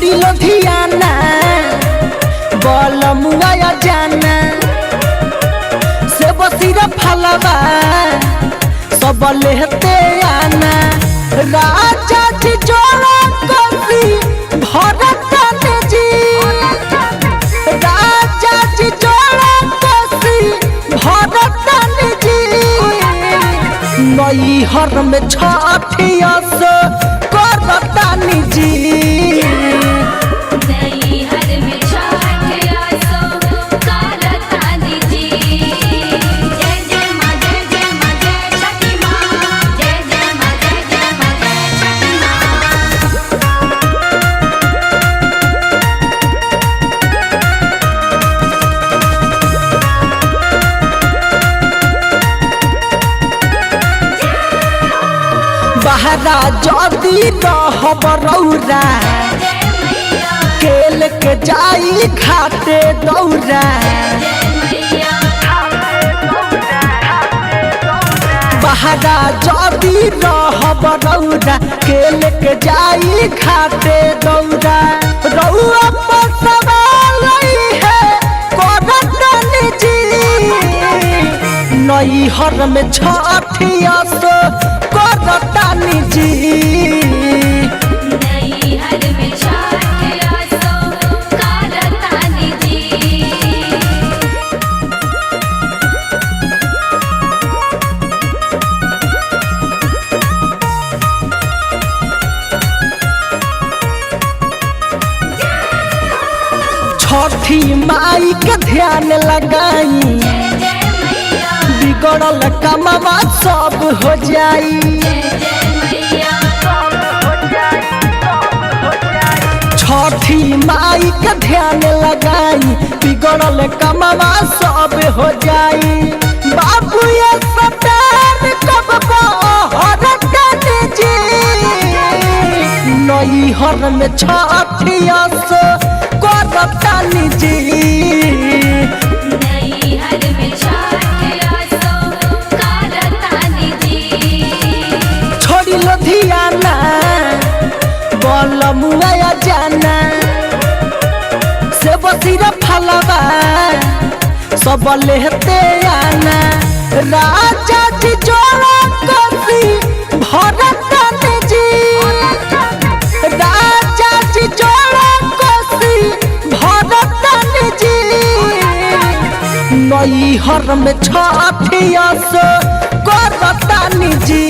छोड़ी लुधियाना बलमुआ जाना से बसीरा फलवा सब लेते आना राजा जी जोड़ा कसी भरत जी राजा जी जोड़ा कसी भरत जी नई हर में छठिया से करतानी जी बहरा जदी रहब रौरा केल के जाई घाटे दौरा बहरा जदी रहब रौरा केल के जाई घाटे दौरा रौआ पर सवाल है करतन जी नई हर में छठिया से करतानी जी नई हर में छठिया से करतानी जी छठी माई के ध्यान लगाई बिगड़ल कमवा सब हो जाई छठी माई के ध्यान लगाई बिगड़ल कमवा सब हो जाई बाबू ये सतार कब बहरतन जी नई हर में छठिया से करतानी जी नई हर में छठिया से करतानी जी छोड़ी लुधियाना बलमुआ जाना से बसीरा फलवा सब लेते आना राजा जी जोड़ा कसी भरत जी राजा जी जोड़ा कसी भरत जी नई हर में छठिया से करतानी जी